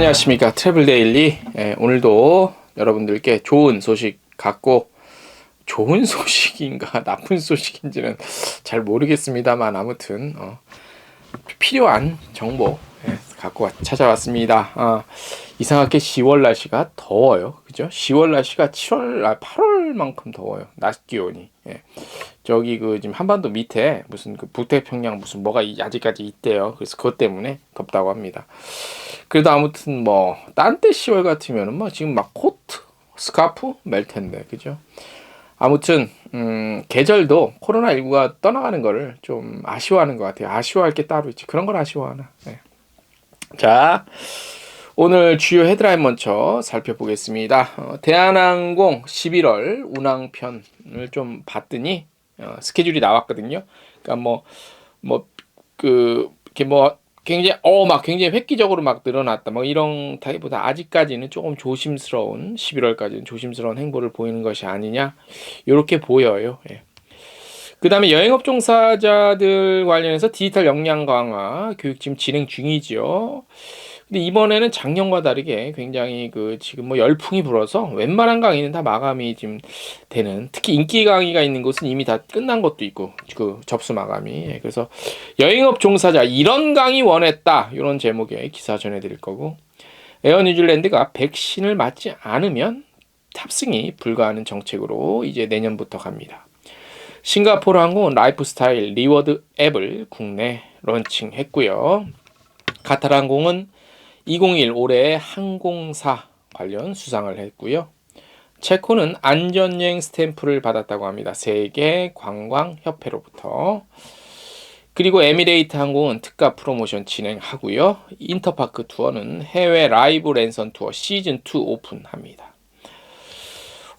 안녕하십니까. 트래블 데일리. 오늘도 여러분들께 좋은 소식 갖고, 좋은 소식인가 나쁜 소식인지는 잘 모르겠습니다만 아무튼 필요한 정보 갖고 찾아왔습니다. 이상하게 10월 날씨가 더워요. 그죠? 10월 날씨가 8월만큼 더워요. 낮 기온이. 저기 지금 한반도 밑에 무슨 북태평양 무슨 뭐가 아직까지 있대요. 그래서 그것 때문에 덥다고 합니다. 그래도 아무튼 딴 때 10월 같으면은 지금 막 코트, 스카프 멜 텐데, 그죠? 아무튼 계절도 코로나19가 떠나가는 거를 좀 아쉬워하는 것 같아요. 아쉬워할 게 따로 있지. 그런 걸 아쉬워하나. 자, 오늘 주요 헤드라인 먼저 살펴보겠습니다. 대한항공 11월 운항편을 좀 봤더니 스케줄이 나왔거든요. 그러니까 굉장히 획기적으로 막 늘어났다. 이런 타입보다 아직까지는 조금 조심스러운 11월까지는 조심스러운 행보를 보이는 것이 아니냐. 이렇게 보여요. 그 다음에 영업 종사자들 관련해서 디지털 역량 강화 교육 지금 진행 중이죠. 근데 이번에는 작년과 다르게 굉장히 지금 열풍이 불어서 웬만한 강의는 다 마감이 지금 되는, 특히 인기 강의가 있는 곳은 이미 다 끝난 것도 있고 접수 마감이. 그래서 여행업 종사자 이런 강의 원했다, 이런 제목의 기사 전해드릴 거고, 에어 뉴질랜드가 백신을 맞지 않으면 탑승이 불가하는 정책으로 이제 내년부터 갑니다. 싱가포르 항공은 라이프스타일 리워드 앱을 국내 런칭했고요. 카타르 항공은 2021 올해 항공사 관련 수상을 했고요. 체코는 안전여행 스탬프를 받았다고 합니다. 세계관광협회로부터. 그리고 에미레이트 항공은 특가 프로모션 진행하고요. 인터파크 투어는 해외 라이브 랜선 투어 시즌2 오픈합니다.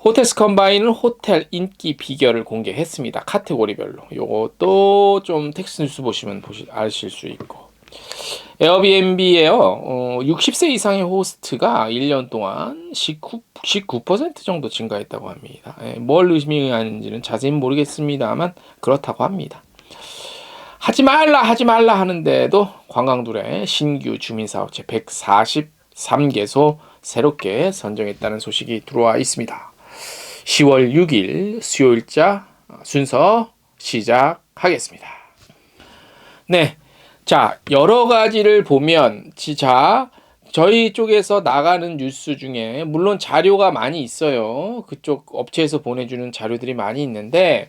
호텔스 컴바인은 호텔 인기 비결을 공개했습니다. 카테고리별로. 요것도 좀 텍스트 뉴스 보시면 아실 수 있고. 에어비앤비에요. 60세 이상의 호스트가 1년 동안 19% 정도 증가했다고 합니다. 뭘 의미하는지는 자세히 모르겠습니다만 그렇다고 합니다. 하지 말라 하는데도 관광둘의 신규 주민사업체 143개소 새롭게 선정했다는 소식이 들어와 있습니다. 10월 6일 수요일자 순서 시작하겠습니다. 네. 자, 여러 가지를 보면, 저희 쪽에서 나가는 뉴스 중에, 물론 자료가 많이 있어요. 그쪽 업체에서 보내주는 자료들이 많이 있는데,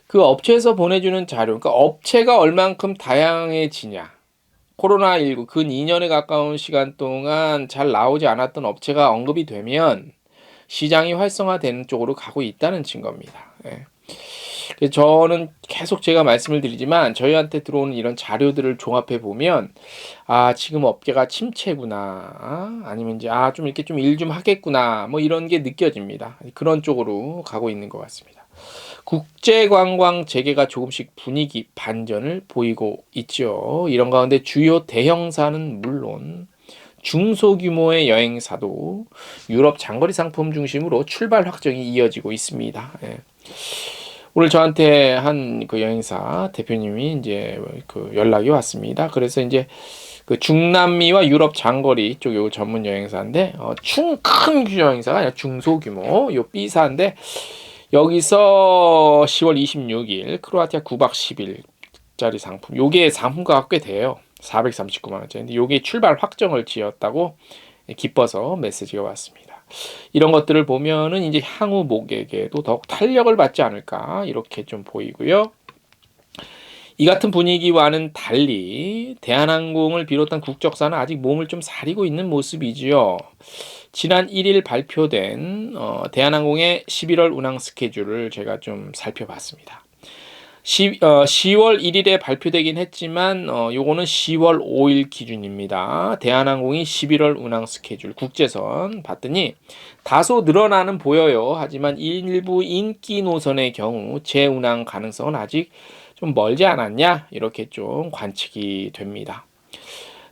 그 업체에서 보내주는 자료, 그러니까 업체가 얼만큼 다양해지냐. 코로나19, 근 2년에 가까운 시간 동안 잘 나오지 않았던 업체가 언급이 되면, 시장이 활성화되는 쪽으로 가고 있다는 증거입니다. 저는 계속 제가 말씀을 드리지만 저희한테 들어오는 이런 자료들을 종합해 보면 지금 업계가 침체구나, 아니면 이제 좀 이렇게 좀 일 좀 하겠구나, 이런 게 느껴집니다. 그런 쪽으로 가고 있는 것 같습니다. 국제관광 재개가 조금씩 분위기 반전을 보이고 있죠. 이런 가운데 주요 대형사는 물론 중소규모의 여행사도 유럽 장거리 상품 중심으로 출발 확정이 이어지고 있습니다. 오늘 저한테 한 여행사 대표님이 이제 연락이 왔습니다. 그래서 이제 중남미와 유럽 장거리 쪽 요 전문 여행사인데, 큰 여행사가 아니라 중소규모 요 B사인데, 여기서 10월 26일 크로아티아 9박 10일짜리 상품, 요게 상품가가 꽤 돼요. 439만 원짜리인데 요게 출발 확정을 지었다고 기뻐서 메시지가 왔습니다. 이런 것들을 보면은 이제 향후 목에게도 더욱 탄력을 받지 않을까, 이렇게 좀 보이고요. 이 같은 분위기와는 달리 대한항공을 비롯한 국적사는 아직 몸을 좀 사리고 있는 모습이지요. 지난 1일 발표된 대한항공의 11월 운항 스케줄을 제가 좀 살펴봤습니다. 10월 1일에 발표되긴 했지만 요거는 10월 5일 기준입니다. 대한항공이 11월 운항 스케줄 국제선 봤더니 다소 늘어나는 보여요. 하지만 일부 인기 노선의 경우 재운항 가능성은 아직 좀 멀지 않았냐, 이렇게 좀 관측이 됩니다.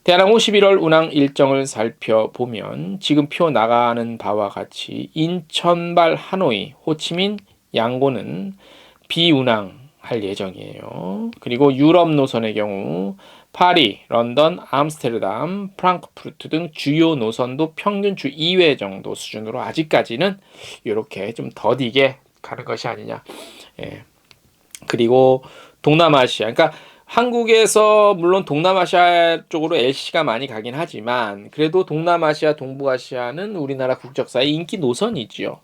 대한항공 11월 운항 일정을 살펴보면 지금 표 나가는 바와 같이 인천발 하노이, 호치민, 양곤은 비운항 할 예정이에요. 그리고 유럽 노선의 경우 파리, 런던, 암스테르담, 프랑크푸르트 등 주요 노선도 평균 주 2회 정도 수준으로 아직까지는 이렇게 좀 더디게 가는 것이 아니냐. 예. 그리고 동남아시아, 그러니까 한국에서 물론 동남아시아 쪽으로 LCC가 많이 가긴 하지만 그래도 동남아시아, 동북아시아는 우리나라 국적사의 인기 노선이지요.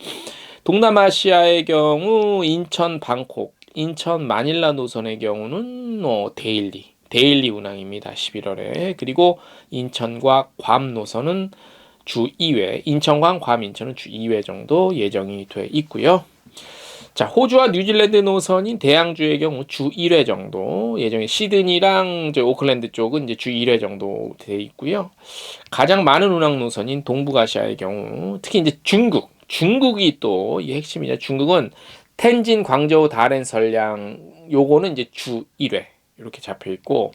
동남아시아의 경우 인천, 방콕, 인천, 마닐라 노선의 경우는 데일리 운항입니다. 11월에. 그리고 인천과 괌 노선은 주 2회, 인천과 괌, 인천은 주 2회 정도 예정이 돼 있고요. 자, 호주와 뉴질랜드 노선인 대양주의 경우 주 1회 정도 예정이 시드니랑 오클랜드 쪽은 이제 주 1회 정도 돼 있고요. 가장 많은 운항 노선인 동북아시아의 경우 특히 이제 중국이 또 이 핵심이죠. 중국은 텐진, 광저우, 다롄, 설량 요거는 이제 주 1회 이렇게 잡혀 있고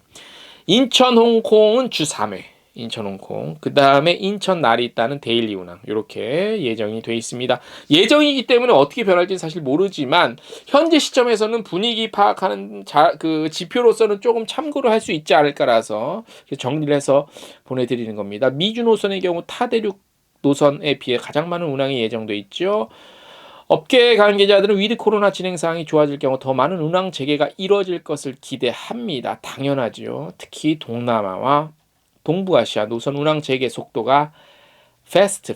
인천, 홍콩은 주 3회. 인천, 홍콩. 그 다음에 인천, 나리따는 데일리 운항. 이렇게 예정이 돼 있습니다. 예정이기 때문에 어떻게 변할지는 사실 모르지만 현재 시점에서는 분위기 파악하는 그 지표로서는 조금 참고를 할 수 있지 않을까라서 정리를 해서 보내드리는 겁니다. 미주 노선의 경우 타대륙 노선에 비해 가장 많은 운항이 예정돼 있죠. 업계 관계자들은 위드 코로나 진행 상황이 좋아질 경우 더 많은 운항 재개가 이뤄질 것을 기대합니다. 당연하지요. 특히 동남아와 동북아시아 노선 운항 재개 속도가 패스트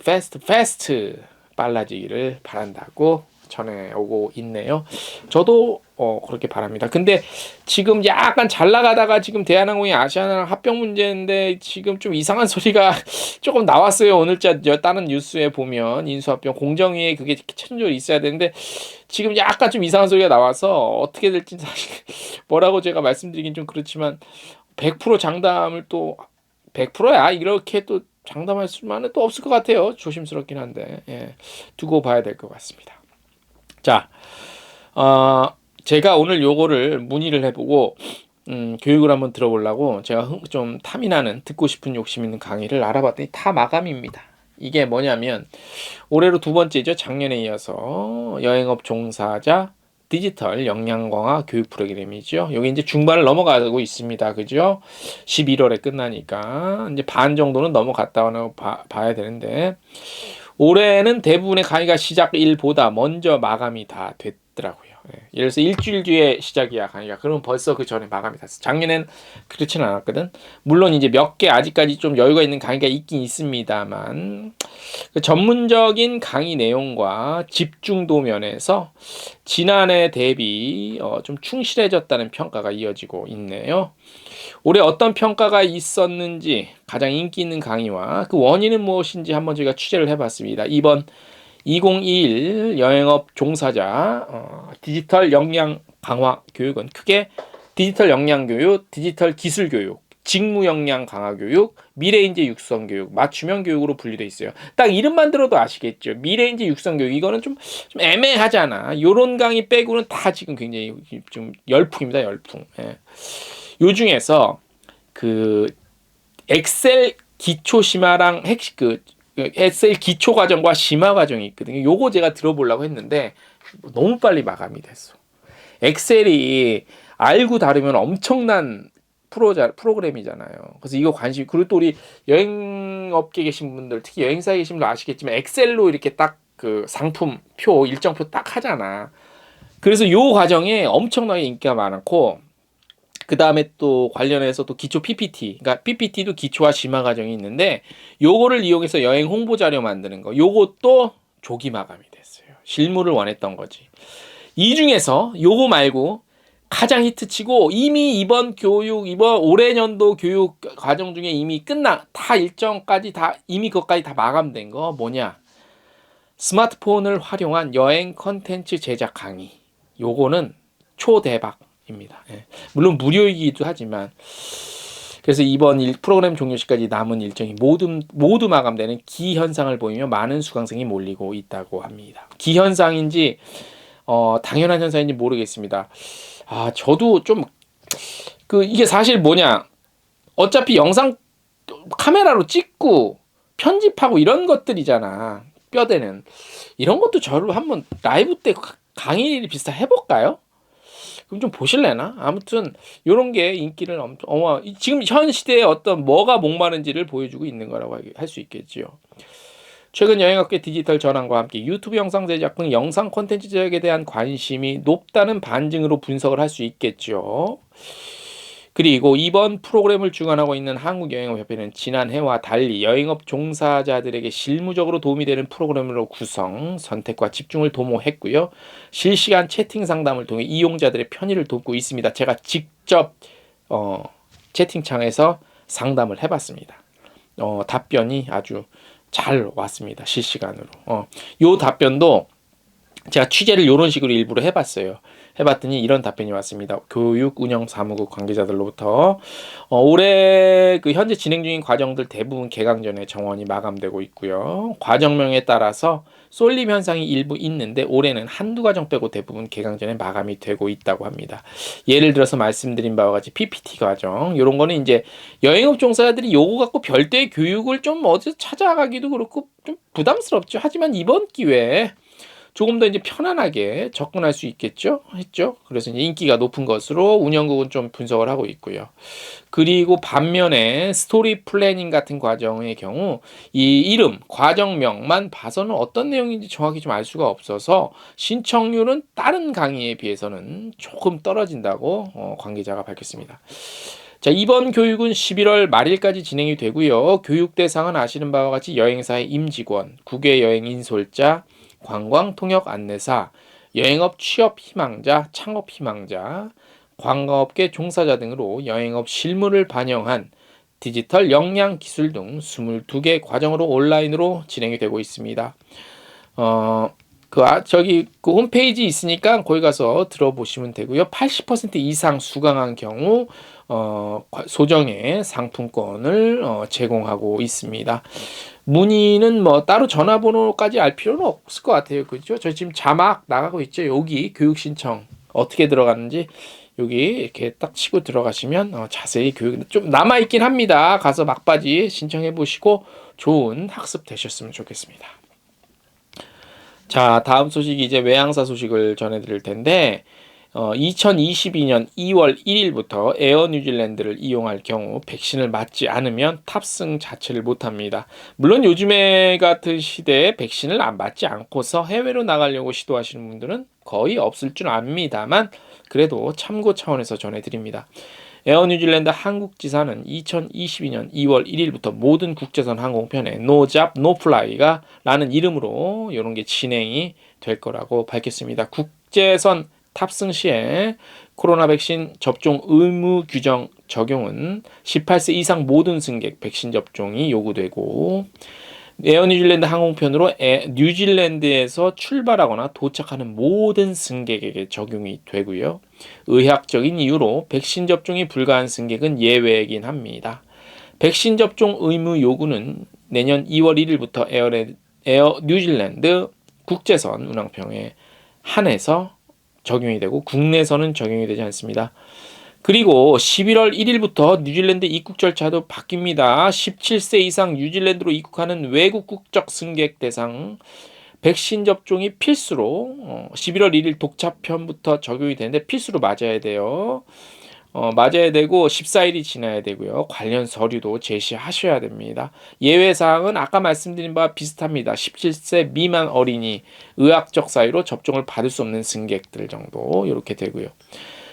빨라지기를 바란다고 전해오고 있네요. 저도 그렇게 바랍니다. 근데 지금 약간 잘 나가다가 지금 대한항공이 아시아나랑 합병 문제인데 지금 좀 이상한 소리가 조금 나왔어요. 오늘자 다른 뉴스에 보면 인수합병 공정위에 그게 최종적으로 있어야 되는데 지금 약간 좀 이상한 소리가 나와서 어떻게 될지 사실 뭐라고 제가 말씀드리긴 좀 그렇지만 100% 장담을 또 100%야 이렇게 또 장담할 수만은 또 없을 것 같아요. 조심스럽긴 한데 두고 봐야 될 것 같습니다. 자, 제가 오늘 요거를 문의를 해보고 교육을 한번 들어보려고 제가 좀 탐이 나는 듣고 싶은 욕심 있는 강의를 알아봤더니 다 마감입니다. 이게 뭐냐면 올해로 두 번째죠. 작년에 이어서 여행업 종사자 디지털 역량 강화 교육 프로그램이죠. 여기 이제 중반을 넘어가고 있습니다. 그죠? 11월에 끝나니까 이제 반 정도는 넘어갔다고 봐야 되는데 올해는 대부분의 강의가 시작일보다 먼저 마감이 다 됐더라고요. 예를 들어서 일주일 뒤에 시작이야 강의가. 그러면 벌써 그 전에 마감이 됐어. 작년엔 그렇지는 않았거든. 물론 이제 몇 개 아직까지 좀 여유가 있는 강의가 있긴 있습니다만 그 전문적인 강의 내용과 집중도 면에서 지난해 대비 좀 충실해졌다는 평가가 이어지고 있네요. 올해 어떤 평가가 있었는지 가장 인기 있는 강의와 그 원인은 무엇인지 한번 저희가 취재를 해봤습니다. 이번 2021 여행업 종사자 디지털 역량 강화 교육은 크게 디지털 역량 교육, 디지털 기술 교육, 직무 역량 강화 교육, 미래인재 육성 교육, 맞춤형 교육으로 분류되어 있어요. 딱 이름만 들어도 아시겠죠. 미래인재 육성 교육 이거는 좀 애매하잖아. 요런 강의 빼고는 다 지금 굉장히 좀 열풍입니다. 열풍. 요 중에서 그 엑셀 기초 심화랑 엑셀 기초 과정과 심화 과정이 있거든요. 요거 제가 들어보려고 했는데 너무 빨리 마감이 됐어. 엑셀이 알고 다루면 엄청난 프로그램이잖아요. 그래서 이거 그리고 또 우리 여행업계에 계신 분들, 특히 여행사에 계신 분들 아시겠지만 엑셀로 이렇게 딱 그 상품표, 일정표 딱 하잖아. 그래서 요 과정에 엄청나게 인기가 많고 그 다음에 또 관련해서 또 기초 PPT, 그러니까 PPT도 기초와 심화 과정이 있는데 요거를 이용해서 여행 홍보 자료 만드는 거, 요것도 조기 마감이 됐어요. 실무를 원했던 거지. 이 중에서 요거 말고 가장 히트치고 이미 이번 올해 년도 교육 과정 중에 이미 다 일정까지 다 이미 그것까지 다 마감된 거 뭐냐? 스마트폰을 활용한 여행 컨텐츠 제작 강의. 요거는 초대박입니다. 물론 무료이기도 하지만 그래서 이번 프로그램 종료 시까지 남은 일정이 모두 마감되는 기현상을 보이며 많은 수강생이 몰리고 있다고 합니다. 기현상인지 당연한 현상인지 모르겠습니다. 저도 좀 이게 사실 뭐냐, 어차피 영상 카메라로 찍고 편집하고 이런 것들이잖아. 뼈대는 이런 것도 저를 한번 라이브 때 강의 비슷하게 해볼까요? 그럼 좀 보실래나? 아무튼 요런 게 인기를 지금 현 시대에 어떤 뭐가 목마른지를 보여주고 있는 거라고 할 수 있겠지요. 최근 여행업계 디지털 전환과 함께 유튜브 영상 제작 등 영상 콘텐츠 제작에 대한 관심이 높다는 반증으로 분석을 할 수 있겠죠. 그리고 이번 프로그램을 주관하고 있는 한국여행업협회는 지난해와 달리 여행업 종사자들에게 실무적으로 도움이 되는 프로그램으로 구성, 선택과 집중을 도모했고요. 실시간 채팅 상담을 통해 이용자들의 편의를 돕고 있습니다. 제가 직접 채팅창에서 상담을 해봤습니다. 답변이 아주 잘 왔습니다. 실시간으로. 요 답변도 제가 취재를 이런 식으로 일부러 해봤어요. 해봤더니 이런 답변이 왔습니다. 교육 운영 사무국 관계자들로부터 올해 그 현재 진행 중인 과정들 대부분 개강 전에 정원이 마감되고 있고요. 과정명에 따라서 쏠림 현상이 일부 있는데 올해는 한두 과정 빼고 대부분 개강 전에 마감이 되고 있다고 합니다. 예를 들어서 말씀드린 바와 같이 PPT 과정 이런 거는 이제 여행업 종사자들이 요거 갖고 별도의 교육을 좀 어디서 찾아가기도 그렇고 좀 부담스럽죠. 하지만 이번 기회에 조금 더 이제 편안하게 접근할 수 있겠죠? 했죠? 그래서 이제 인기가 높은 것으로 운영국은 좀 분석을 하고 있고요. 그리고 반면에 스토리 플래닝 같은 과정의 경우 이 이름, 과정명만 봐서는 어떤 내용인지 정확히 좀 알 수가 없어서 신청률은 다른 강의에 비해서는 조금 떨어진다고 관계자가 밝혔습니다. 자, 이번 교육은 11월 말일까지 진행이 되고요. 교육 대상은 아시는 바와 같이 여행사의 임직원, 국외 여행 인솔자, 관광 통역 안내사, 여행업 취업 희망자, 창업 희망자, 관광업계 종사자 등으로 여행업 실무를 반영한 디지털 역량 기술 등 22개 과정으로 온라인으로 진행이 되고 있습니다. 저기 그 홈페이지 있으니까 거기 가서 들어보시면 되고요. 80% 이상 수강한 경우 소정의 상품권을 제공하고 있습니다. 문의는 뭐 따로 전화번호까지 알 필요는 없을 것 같아요. 그죠? 저 지금 자막 나가고 있죠. 여기 교육 신청 어떻게 들어가는지 여기 이렇게 딱 치고 들어가시면 자세히 교육 좀 남아 있긴 합니다. 가서 막바지 신청해 보시고 좋은 학습 되셨으면 좋겠습니다. 자, 다음 소식이 이제 외항사 소식을 전해드릴 텐데 2022년 2월 1일부터 에어 뉴질랜드를 이용할 경우 백신을 맞지 않으면 탑승 자체를 못합니다. 물론 요즘에 같은 시대에 백신을 안 맞지 않고서 해외로 나가려고 시도하시는 분들은 거의 없을 줄 압니다만 그래도 참고 차원에서 전해드립니다. 에어 뉴질랜드 한국지사는 2022년 2월 1일부터 모든 국제선 항공편에 No Job, No Fly가 라는 이름으로 이런 게 진행이 될 거라고 밝혔습니다. 국제선 탑승 시에 코로나 백신 접종 의무 규정 적용은 18세 이상 모든 승객 백신 접종이 요구되고 에어 뉴질랜드 항공편으로 뉴질랜드에서 출발하거나 도착하는 모든 승객에게 적용이 되고요. 의학적인 이유로 백신 접종이 불가한 승객은 예외이긴 합니다. 백신 접종 의무 요구는 내년 2월 1일부터 에어 뉴질랜드 국제선 운항평에 한해서 적용이 되고 국내선은 적용이 되지 않습니다. 그리고 11월 1일부터 뉴질랜드 입국 절차도 바뀝니다. 17세 이상 뉴질랜드로 입국하는 외국 국적 승객 대상 백신 접종이 필수로 11월 1일 독차편부터 적용이 되는데 필수로 맞아야 돼요. 맞아야 되고 14일이 지나야 되고요. 관련 서류도 제시하셔야 됩니다. 예외 사항은 아까 말씀드린 바와 비슷합니다. 17세 미만 어린이, 의학적 사유로 접종을 받을 수 없는 승객들 정도 이렇게 되고요.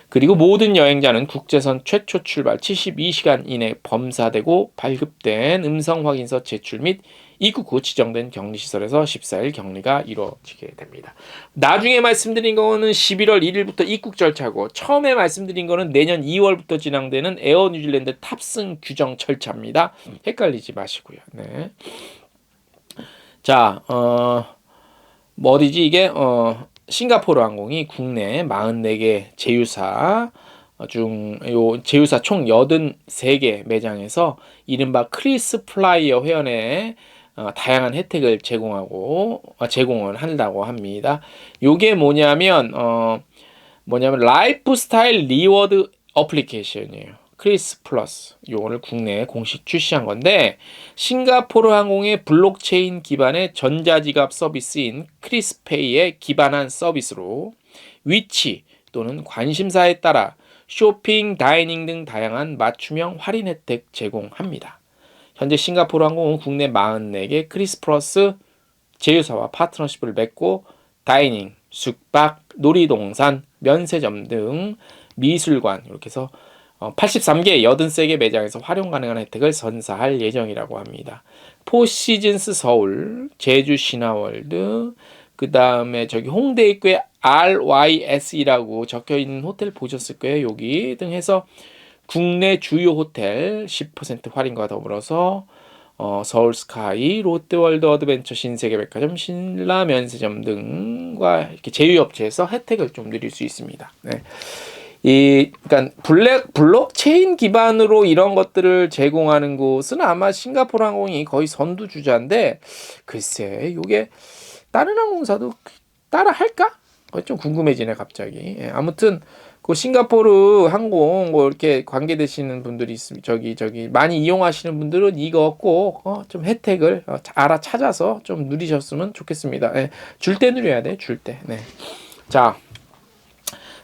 그리고 모든 여행자는 국제선 최초 출발 72시간 이내 검사되고 발급된 음성 확인서 제출 및 입국 후 지정된 격리시설에서 14일 격리가 이루어지게 됩니다. 나중에 말씀드린 거는 11월 1일부터 입국 절차고 처음에 말씀드린 거는 내년 2월부터 진행되는 에어 뉴질랜드 탑승 규정 절차입니다. 헷갈리지 마시고요. 네. 자, 뭐 어디지 이게 싱가포르 항공이 국내 44개 제휴사 제휴사 총 83개 매장에서 이른바 크리스 플라이어 회원에 다양한 혜택을 제공을 한다고 합니다. 요게 뭐냐면 라이프 스타일 리워드 어플리케이션이에요. 크리스 플러스 요거를 국내에 공식 출시한 건데 싱가포르 항공의 블록체인 기반의 전자지갑 서비스인 크리스페이에 기반한 서비스로 위치, 또는 관심사에 따라 쇼핑, 다이닝 등 다양한 맞춤형 할인 혜택 제공합니다. 현재 싱가포르 항공은 국내 44개 크리스프러스 제휴사와 파트너십을 맺고 다이닝, 숙박, 놀이동산, 면세점 등 미술관 이렇게 해서 83개 83개 매장에서 활용 가능한 혜택을 선사할 예정이라고 합니다. 포시즌스 서울, 제주 신화월드, 그 다음에 저기 홍대 입구에 RYS이라고 적혀있는 호텔 보셨을 거예요. 여기 등 해서 국내 주요 호텔 10% 할인과 더불어서 서울 스카이, 롯데월드 어드벤처, 신세계백화점, 신라 면세점 등과 이렇게 제휴업체에서 혜택을 좀 누릴 수 있습니다. 네. 그러니까 블록체인 기반으로 이런 것들을 제공하는 곳은 아마 싱가포르 항공이 거의 선두주자인데, 글쎄, 이게 다른 항공사도 따라 할까? 좀 궁금해지네, 갑자기. 예, 아무튼, 그 싱가포르 항공 뭐 이렇게 관계되시는 분들이 있으면 저기 많이 이용하시는 분들은 이거 꼭 좀 혜택을 찾아서 좀 누리셨으면 좋겠습니다. 예, 줄 때 누려야 돼, 줄 때. 네. 자,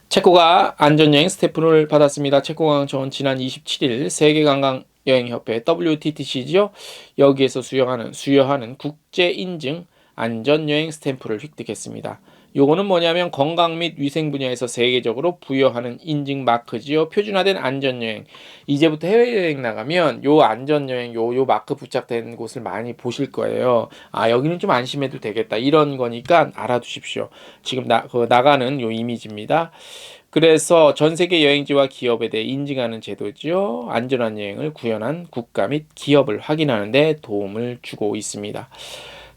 체코가 안전여행 스탬프를 받았습니다. 체코관광청은 지난 27일 세계관광여행협회 WTTC죠. 여기에서 수여하는 국제인증 안전여행 스탬프를 획득했습니다. 요거는 뭐냐면 건강 및 위생 분야에서 세계적으로 부여하는 인증 마크지요. 표준화된 안전여행. 이제부터 해외여행 나가면 요 안전여행 요 마크 부착된 곳을 많이 보실 거예요. 아, 여기는 좀 안심해도 되겠다. 이런 거니까 알아두십시오. 지금 나가는 요 이미지입니다. 그래서 전 세계 여행지와 기업에 대해 인증하는 제도지요. 안전한 여행을 구현한 국가 및 기업을 확인하는 데 도움을 주고 있습니다.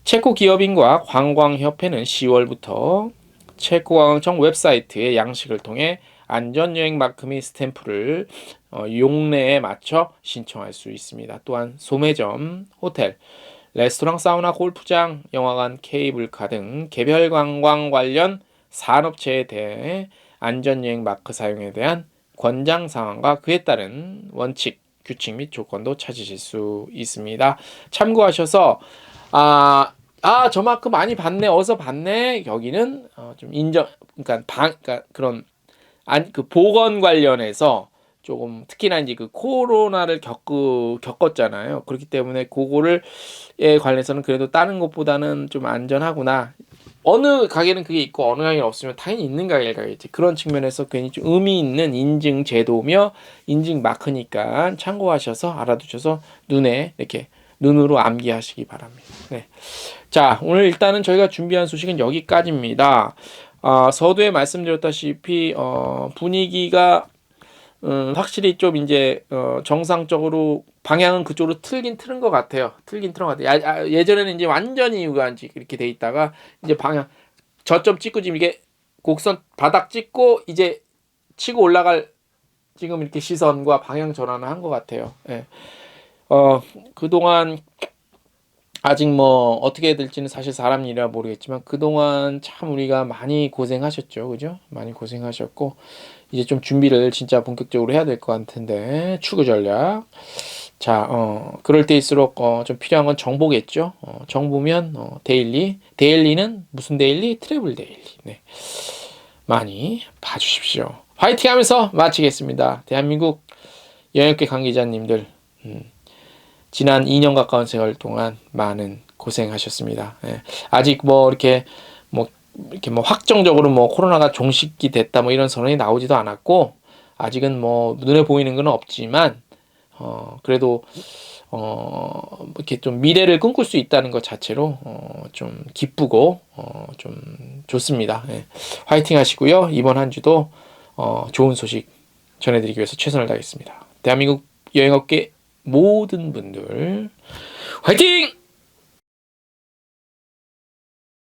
체코 기업인과 관광협회는 10월부터 체코관광청 웹사이트의 양식을 통해 안전여행 마크 및 스탬프를 용례에 맞춰 신청할 수 있습니다. 또한 소매점, 호텔, 레스토랑, 사우나, 골프장, 영화관, 케이블카 등 개별 관광 관련 산업체에 대해 안전여행 마크 사용에 대한 권장 사항과 그에 따른 원칙, 규칙 및 조건도 찾으실 수 있습니다. 참고하셔서 저 마크 많이 받네, 어서 받네. 여기는 좀 인정, 그러니까 그런 그 보건 관련해서 조금 특히나 이제 그 코로나를 겪었잖아요. 그렇기 때문에 그거를 관해서는 그래도 다른 것보다는 좀 안전하구나. 어느 가게는 그게 있고 어느 가게는 없으면 당연히 있는 가게를 가겠지. 그런 측면에서 괜히 좀 의미 있는 인증 제도며 인증 마크니까 참고하셔서 알아두셔서 눈으로 암기하시기 바랍니다. 네. 자, 오늘 일단은 저희가 준비한 소식은 여기까지입니다. 서두에 말씀드렸다시피 분위기가 확실히 좀 이제 정상적으로 방향은 그쪽으로 틀긴 틀은 것 같아요. 예전에는 이제 완전히 이렇게 돼 있다가 이제 방향 저점 찍고 지금 이게 곡선 바닥 찍고 이제 치고 올라갈 지금 이렇게 시선과 방향 전환을 한 것 같아요. 예. 그동안 아직 뭐 어떻게 될지는 사실 사람 일이라 모르겠지만 그동안 참 우리가 많이 고생하셨죠. 그죠? 많이 고생하셨고 이제 좀 준비를 진짜 본격적으로 해야 될 것 같은데 추구 전략. 자, 그럴 때일수록 좀 필요한 건 정보겠죠. 정보면 데일리는 무슨 데일리? 트래블 데일리. 네. 많이 봐주십시오. 화이팅 하면서 마치겠습니다. 대한민국 여행업계 관계자님들 지난 2년 가까운 세월 동안 많은 고생하셨습니다. 예. 아직 이렇게 확정적으로 코로나가 종식이 됐다 이런 선언이 나오지도 않았고 아직은 눈에 보이는 건 없지만 그래도 이렇게 좀 미래를 꿈꿀 수 있다는 것 자체로 좀 기쁘고 좀 좋습니다. 예. 화이팅 하시고요. 이번 한 주도 좋은 소식 전해드리기 위해서 최선을 다하겠습니다. 대한민국 여행업계 모든 분들 화이팅!